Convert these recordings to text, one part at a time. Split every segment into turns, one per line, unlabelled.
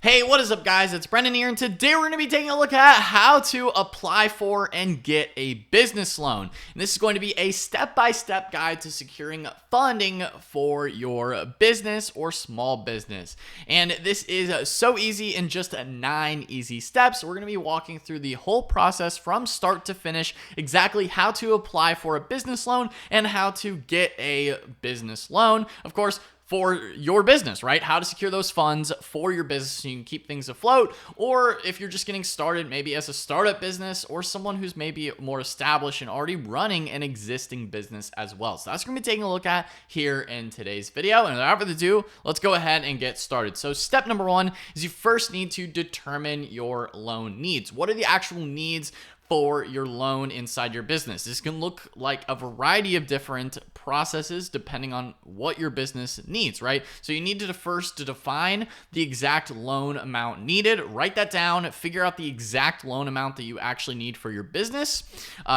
Hey, what is up, guys? It's Brendan here, and today we're going to be taking a look at how to apply for and get a business loan. And this is going to be a step-by-step guide to securing funding for your business or small business. And this is so easy in just 9 easy steps. We're going to be walking through the whole process from start to finish, exactly how to apply for a business loan and how to get a business loan. Of course, for your business, right? How to secure those funds for your business so you can keep things afloat, or if you're just getting started, maybe as a startup business or someone who's maybe more established and already running an existing business as well. So that's what we're going to be taking a look at here in today's video. And without further ado, let's go ahead and get started. So step number 1 is you first need to determine your loan needs. What are the actual needs for your loan inside your business? This can look like a variety of different processes depending on what your business needs, right? So you need to first define the exact loan amount needed, write that down, figure out the exact loan amount that you actually need for your business.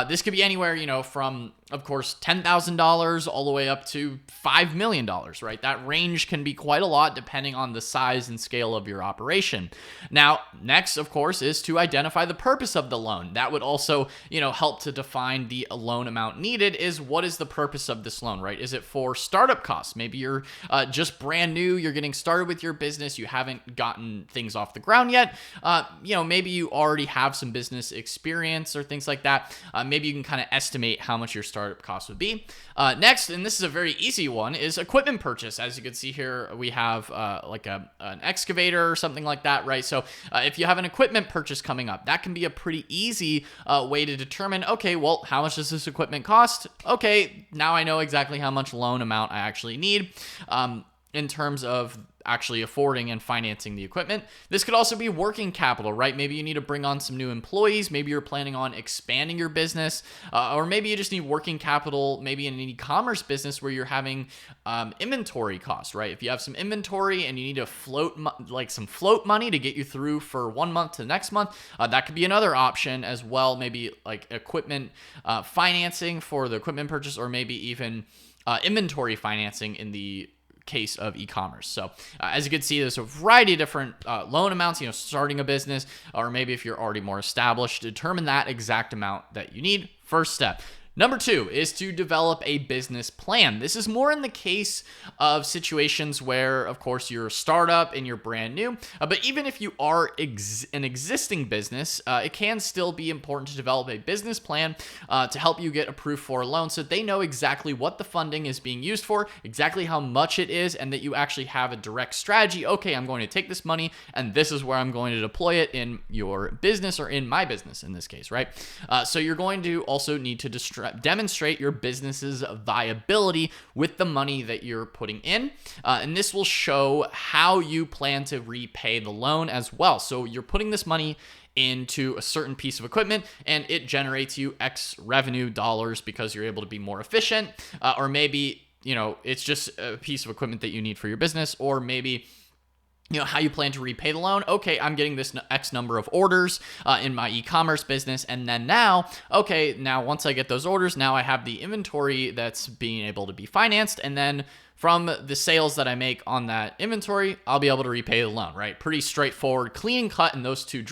This could be anywhere, from, of course, $10,000 all the way up to $5 million, right? That range can be quite a lot depending on the size and scale of your operation. Now, next, of course, is to identify the purpose of the loan. That would also, help to define the loan amount needed. Is what is the purpose of this loan, right? Is it for startup costs? Maybe you're just brand new, you're getting started with your business, you haven't gotten things off the ground yet. Maybe you already have some business experience or things like that. Maybe you can kind of estimate how much your startup costs would be. Next, and this is a very easy one, is equipment purchase. As you can see here, we have an excavator or something like that, right? So if you have an equipment purchase coming up, that can be a pretty easy way to determine, okay, well, how much does this equipment cost? Okay, now I know exactly how much loan amount I actually need in terms of actually affording and financing the equipment. This could also be working capital, right? Maybe you need to bring on some new employees. Maybe you're planning on expanding your business, or maybe you just need working capital, maybe in an e-commerce business where you're having inventory costs, right? If you have some inventory and you need to float some float money to get you through for 1 month to the next month, that could be another option as well. Maybe like equipment financing for the equipment purchase, or maybe even inventory financing in the case of e-commerce. So as you can see, there's a variety of different loan amounts, starting a business, or maybe if you're already more established, determine that exact amount that you need. First step. Number 2 is to develop a business plan. This is more in the case of situations where, of course, you're a startup and you're brand new. But even if you are an existing business, it can still be important to develop a business plan to help you get approved for a loan so they know exactly what the funding is being used for, exactly how much it is, and that you actually have a direct strategy. Okay, I'm going to take this money and this is where I'm going to deploy it in your business, or in my business in this case, right? So you're going to also need to demonstrate your business's viability with the money that you're putting in. And this will show how you plan to repay the loan as well. So you're putting this money into a certain piece of equipment and it generates you X revenue dollars because you're able to be more efficient. Or maybe, it's just a piece of equipment that you need for your business, or maybe how you plan to repay the loan. Okay, I'm getting this X number of orders in my e-commerce business. And then now once I get those orders, now I have the inventory that's being able to be financed. And then from the sales that I make on that inventory, I'll be able to repay the loan, right? Pretty straightforward, clean and cut in those two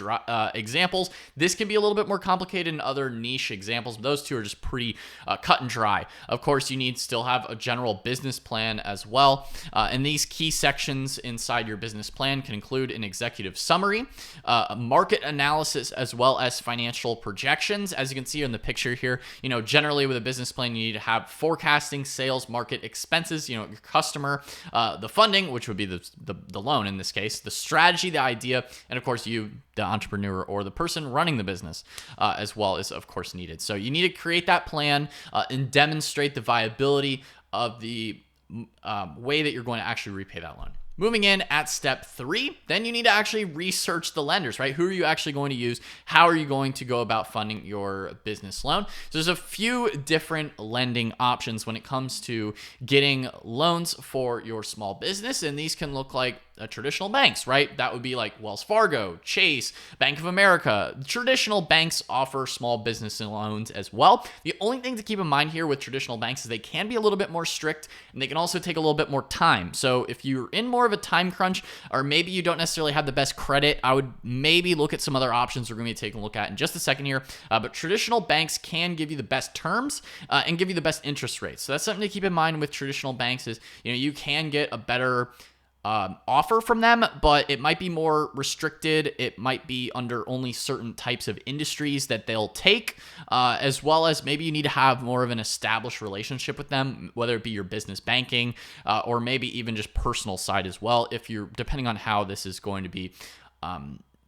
examples. This can be a little bit more complicated in other niche examples, but those two are just pretty cut and dry. Of course, you need to still have a general business plan as well. And these key sections inside your business plan can include an executive summary, a market analysis, as well as financial projections. As you can see in the picture here, generally with a business plan, you need to have forecasting, sales, market, expenses, your customer, the funding, which would be the loan in this case, the strategy, the idea, and of course you, the entrepreneur or the person running the business, as well is of course needed. So you need to create that plan and demonstrate the viability of the way that you're going to actually repay that loan. Moving in at step 3, then you need to actually research the lenders, right? Who are you actually going to use? How are you going to go about funding your business loan? So there's a few different lending options when it comes to getting loans for your small business. And these can look like traditional banks, right? That would be like Wells Fargo, Chase, Bank of America. Traditional banks offer small business loans as well. The only thing to keep in mind here with traditional banks is they can be a little bit more strict, and they can also take a little bit more time. So if you're in more of a time crunch, or maybe you don't necessarily have the best credit, I would maybe look at some other options we're going to be taking a look at in just a second here. But traditional banks can give you the best terms and give you the best interest rates. So that's something to keep in mind with traditional banks is, you can get a better offer from them, but it might be more restricted. It might be under only certain types of industries that they'll take, as well as maybe you need to have more of an established relationship with them, whether it be your business banking or maybe even just personal side as well, if you're depending on how this is going to be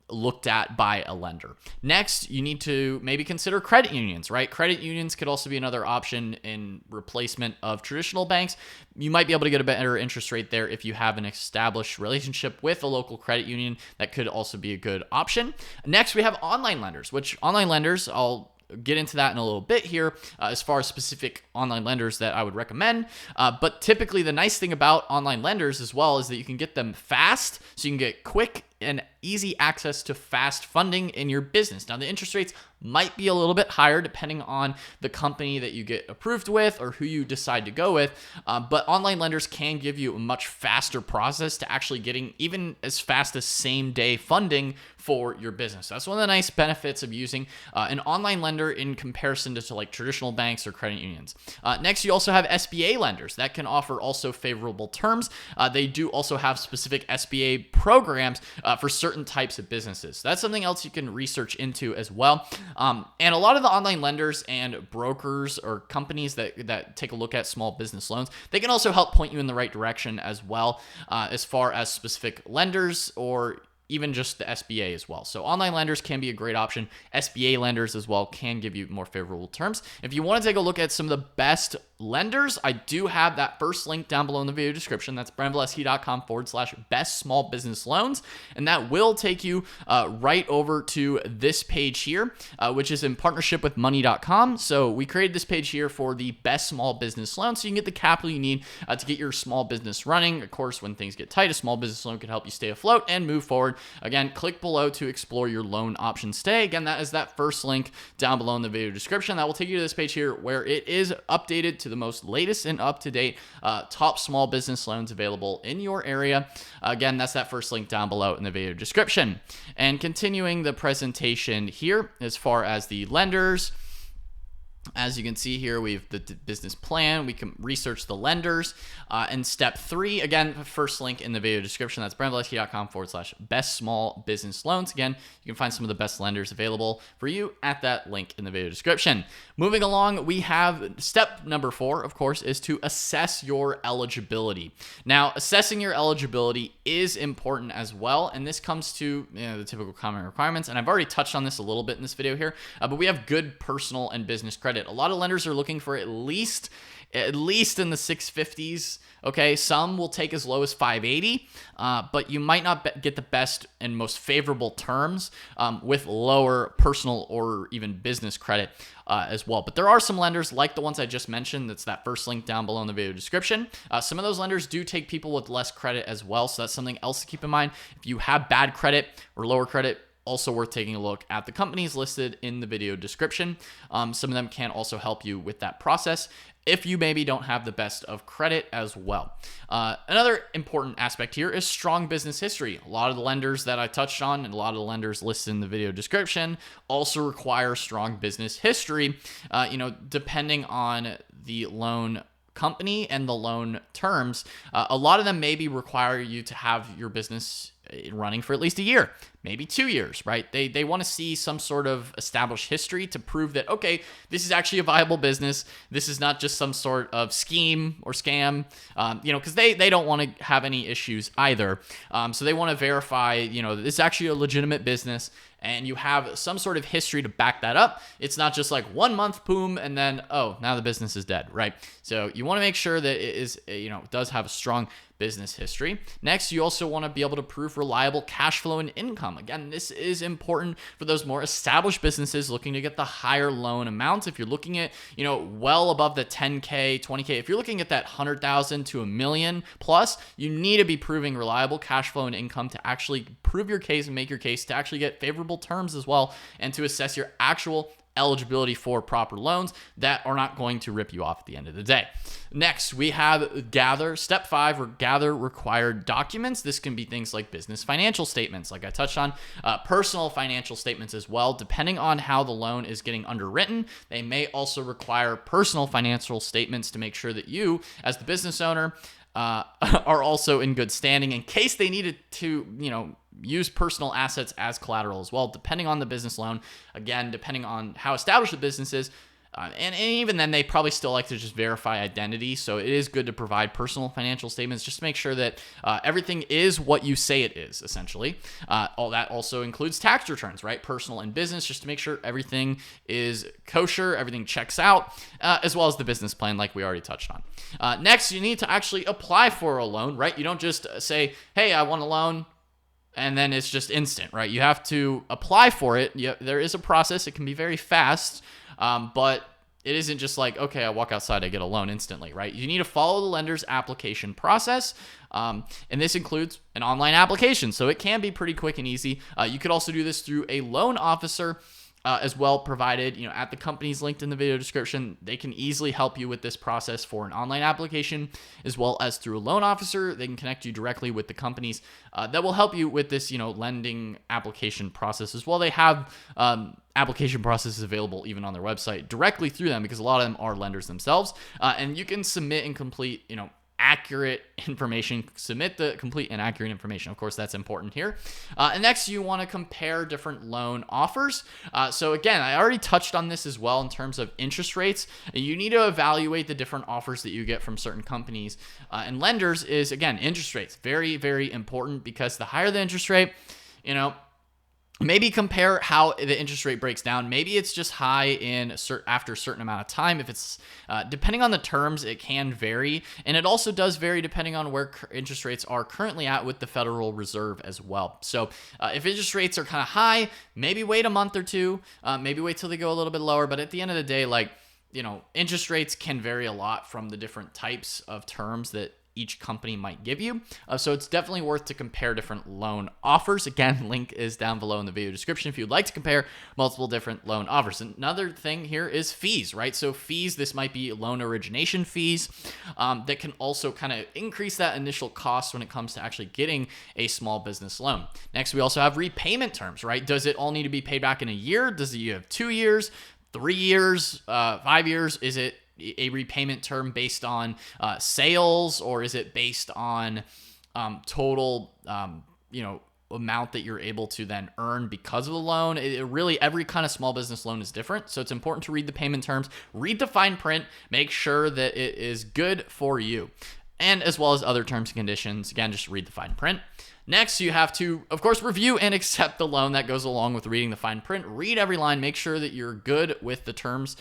looked at by a lender. Next, you need to maybe consider credit unions, right? Credit unions could also be another option in replacement of traditional banks. You might be able to get a better interest rate there if you have an established relationship with a local credit union. That could also be a good option. Next, we have online lenders, which online lenders, I'll get into that in a little bit here as far as specific online lenders that I would recommend. But typically the nice thing about online lenders as well is that you can get them fast, so you can get quick and easy access to fast funding in your business. Now, the interest rates might be a little bit higher depending on the company that you get approved with or who you decide to go with, but online lenders can give you a much faster process to actually getting even as fast as same day funding for your business. That's one of the nice benefits of using an online lender in comparison to like traditional banks or credit unions. Next, you also have SBA lenders that can offer also favorable terms. They do also have specific SBA programs for certain types of businesses. So that's something else you can research into as well. And a lot of the online lenders and brokers or companies that take a look at small business loans, they can also help point you in the right direction as well, as far as specific lenders or even just the SBA as well. So online lenders can be a great option. SBA lenders as well can give you more favorable terms. If you want to take a look at some of the best lenders, I do have that first link down below in the video description. That's brandonvalesky.com/best small business loans. And that will take you right over to this page here, which is in partnership with money.com. So we created this page here for the best small business loans. So you can get the capital you need to get your small business running. Of course, when things get tight, a small business loan can help you stay afloat and move forward. Again, click below to explore your loan options today. Again, that is that first link down below in the video description. That will take you to this page here where it is updated to the most latest and up-to-date top small business loans available in your area. Again, that's that first link down below in the video description. And continuing the presentation here, as far as the lenders, as you can see here, we have the business plan. We can research the lenders. And step 3, again, first link in the video description. That's brandonvalesky.com/best small business loans. Again, you can find some of the best lenders available for you at that link in the video description. Moving along, we have step number 4, of course, is to assess your eligibility. Now, assessing your eligibility is important as well. And this comes to the typical common requirements. And I've already touched on this a little bit in this video here, but we have good personal and business credit. A lot of lenders are looking for at least in the 650s. Okay, some will take as low as 580, but you might not get the best and most favorable terms with lower personal or even business credit as well. But there are some lenders like the ones I just mentioned. That's that first link down below in the video description. Some of those lenders do take people with less credit as well, so that's something else to keep in mind. If you have bad credit or lower credit, also worth taking a look at the companies listed in the video description. Some of them can also help you with that process if you maybe don't have the best of credit as well. Another important aspect here is strong business history. A lot of the lenders that I touched on and a lot of the lenders listed in the video description also require strong business history, depending on the loan company and the loan terms. A lot of them maybe require you to have your business running for at least a year, maybe 2 years, right? They want to see some sort of established history to prove that, okay, this is actually a viable business. This is not just some sort of scheme or scam, because they don't want to have any issues either. So they want to verify, this is actually a legitimate business and you have some sort of history to back that up. It's not just like 1 month, boom, and then, oh, now the business is dead, right? So you want to make sure that it is, does have a strong business history. Next, you also want to be able to prove reliable cash flow and income. Again, this is important for those more established businesses looking to get the higher loan amounts. If you're looking at, well above the 10K, 20K, if you're looking at that 100,000 to $1 million plus, you need to be proving reliable cash flow and income to actually prove your case and make your case to actually get favorable terms as well, and to assess your actual eligibility for proper loans that are not going to rip you off at the end of the day. Next, we have gather. Step 5, or gather required documents. This can be things like business financial statements, like I touched on, personal financial statements as well. Depending on how the loan is getting underwritten, they may also require personal financial statements to make sure that you, as the business owner, are also in good standing in case they needed to, use personal assets as collateral as well, depending on the business loan. Again, depending on how established the business is. And even then, they probably still like to just verify identity. So it is good to provide personal financial statements just to make sure that everything is what you say it is, essentially. All that also includes tax returns, right? Personal and business, just to make sure everything is kosher, everything checks out, as well as the business plan, like we already touched on. Next, you need to actually apply for a loan, right? You don't just say, hey, I want a loan, and then it's just instant, right? You have to apply for it. There is a process. It can be very fast, but it isn't just like, okay, I walk outside, I get a loan instantly, right? You need to follow the lender's application process, and this includes an online application, so it can be pretty quick and easy. You could also do this through a loan officer as well, provided, at the companies linked in the video description. They can easily help you with this process for an online application, as well as through a loan officer. They can connect you directly with the companies that will help you with this, lending application process as well. They have application processes available even on their website directly through them, because a lot of them are lenders themselves. And you can submit and complete, accurate information. Submit the complete and accurate information. Of course, that's important here. And next, you want to compare different loan offers. So again, I already touched on this as well in terms of interest rates. You need to evaluate the different offers that you get from certain companies and lenders. Is, again, interest rates. Very, very important, because the higher the interest rate, maybe compare how the interest rate breaks down. Maybe it's just high after a certain amount of time. If it's depending on the terms, it can vary, and it also does vary depending on where interest rates are currently at with the Federal Reserve as well. So if interest rates are kind of high, maybe wait a month or two. Maybe wait till they go a little bit lower. But at the end of the day, interest rates can vary a lot from the different types of terms that each company might give you. So it's definitely worth to compare different loan offers. Again, link is down below in the video description if you'd like to compare multiple different loan offers. Another thing here is fees, right? So fees, this might be loan origination fees that can also kind of increase that initial cost when it comes to actually getting a small business loan. Next, we also have repayment terms, right? Does it all need to be paid back in a year? Does it you have 2 years, 3 years, 5 years? Is it a repayment term based on sales, or is it based on total, amount that you're able to then earn because of the loan? Really, every kind of small business loan is different. So it's important to read the payment terms, read the fine print, make sure that it is good for you, and as well as other terms and conditions. Again, just read the fine print. Next, you have to, of course, review and accept the loan. That goes along with reading the fine print. Read every line. Make sure that you're good with the terms.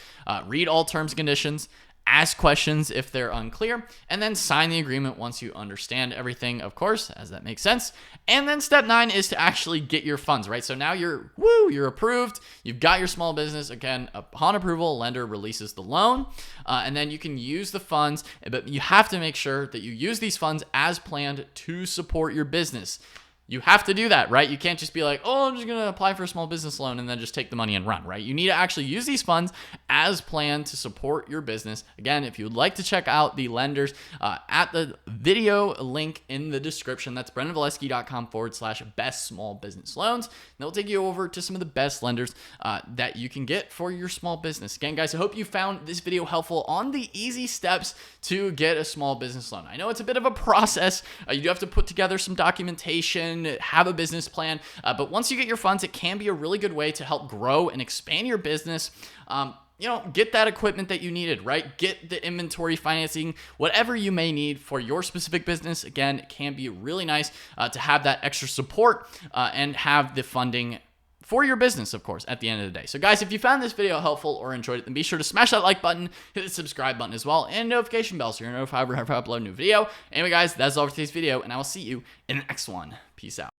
Read all terms and conditions. Ask questions if they're unclear, and then sign the agreement once you understand everything, of course, as that makes sense. And then step 9 is to actually get your funds, right? So now you're approved. You've got your small business. Again, upon approval, lender releases the loan, and then you can use the funds, but you have to make sure that you use these funds as planned to support your business. You have to do that, right? You can't just be like, oh, I'm just going to apply for a small business loan and then just take the money and run, right? You need to actually use these funds as planned to support your business. Again, if you would like to check out the lenders at the video link in the description, that's brendanvalesky.com/best small business loans. And they'll take you over to some of the best lenders that you can get for your small business. Again, guys, I hope you found this video helpful on the easy steps to get a small business loan. I know it's a bit of a process. You do have to put together some documentation, have a business plan, but once you get your funds, it can be a really good way to help grow and expand your business. Get that equipment that you needed, right? Get the inventory financing, whatever you may need for your specific business. Again, it can be really nice to have that extra support and have the funding for your business, of course, at the end of the day. So guys, if you found this video helpful or enjoyed it, then be sure to smash that like button, hit the subscribe button as well, and notification bell so you're notified whenever I upload a new video. Anyway guys, that's all for today's video, and I will see you in the next one. Peace out.